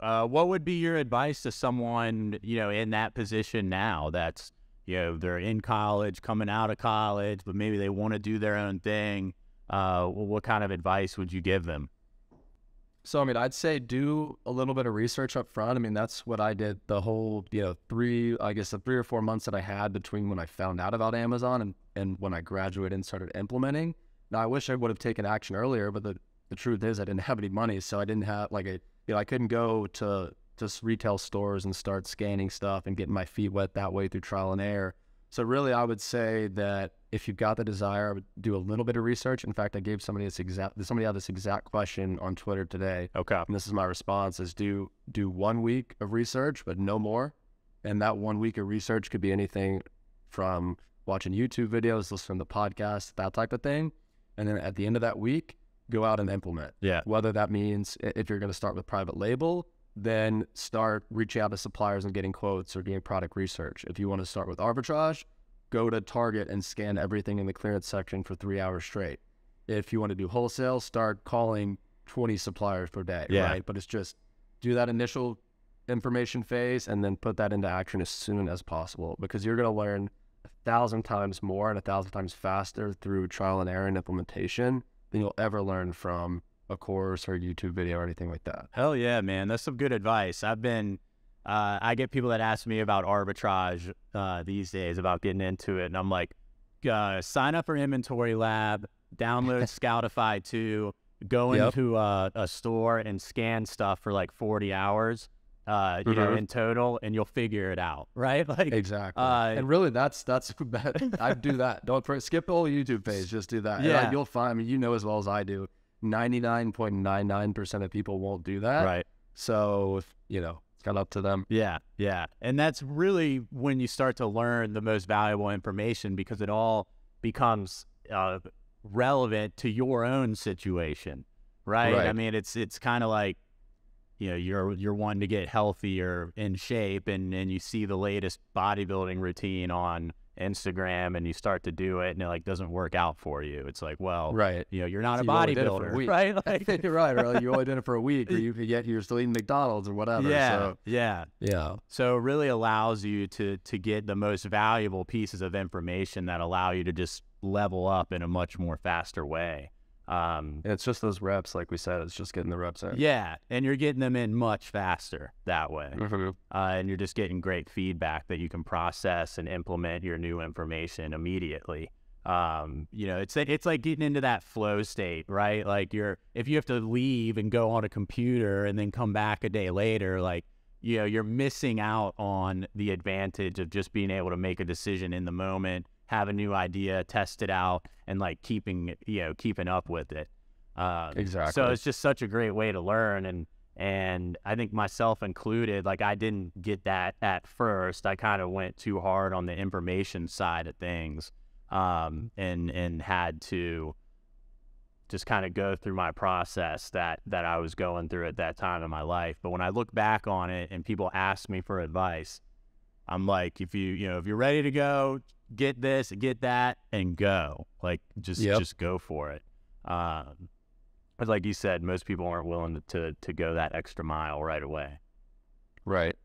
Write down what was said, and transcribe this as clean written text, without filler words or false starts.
What would be your advice to someone, in that position now that's, they're in college, coming out of college, but maybe they want to do their own thing? What kind of advice would you give them? So, I mean, I'd say do a little bit of research up front. I mean, that's what I did the whole, the 3 or 4 months that I had between when I found out about Amazon and when I graduated and started implementing. Now, I wish I would have taken action earlier, but the truth is I didn't have any money. So I didn't have I couldn't go to just retail stores and start scanning stuff and getting my feet wet that way through trial and error. So really, I would say that if you've got the desire, I would do a little bit of research. In fact, I gave somebody somebody had this exact question on Twitter today. Okay. And this is my response: is do 1 week of research, but no more. And that 1 week of research could be anything from watching YouTube videos, listening to podcasts, that type of thing. And then at the end of that week, go out and implement. Yeah. Whether that means if you're going to start with private label, then start reaching out to suppliers and getting quotes or doing product research. If you want to start with arbitrage, go to Target and scan everything in the clearance section for 3 hours straight. If you want to do wholesale, start calling 20 suppliers per day, right? But it's just do that initial information phase and then put that into action as soon as possible, because you're going to learn 1,000 times more and 1,000 times faster through trial and error and implementation than you'll ever learn from a course or a YouTube video or anything like that. Hell yeah, man. That's some good advice. I get people that ask me about arbitrage these days, about getting into it. And I'm like, sign up for Inventory Lab, download Scoutify 2, go into a store and scan stuff for like 40 hours, in total, and you'll figure it out, right? Like exactly. And really, that's I do that. Don't skip the whole YouTube page. Just do that. Yeah. And you'll find. I mean, you know as well as I do, 99.99% of people won't do that. Right. So it's kind of up to them. Yeah. And that's really when you start to learn the most valuable information, because it all becomes relevant to your own situation, right? I mean, it's kind of like, you're wanting to get healthier in shape, and you see the latest bodybuilding routine on Instagram and you start to do it and it like doesn't work out for you. It's like, well, you're not a bodybuilder, right? Like, right. Or you only did it for a week, or yet you're still eating McDonald's or whatever. Yeah. So it really allows you to get the most valuable pieces of information that allow you to just level up in a much more faster way. And it's just those reps, like we said, it's just getting the reps in. Yeah, and you're getting them in much faster that way. And you're just getting great feedback that you can process and implement your new information immediately. It's like getting into that flow state, right? Like if you have to leave and go on a computer and then come back a day later, like, you're missing out on the advantage of just being able to make a decision in the moment, have a new idea, test it out, and like keeping up with it. Exactly. So it's just such a great way to learn, and I think myself included, like I didn't get that at first. I kind of went too hard on the information side of things, and had to just kind of go through my process that I was going through at that time in my life. But when I look back on it and people ask me for advice, I'm like, if you're ready to go, get this, get that, and go. Like, just go for it. But like you said, most people aren't willing to go that extra mile right away. Right.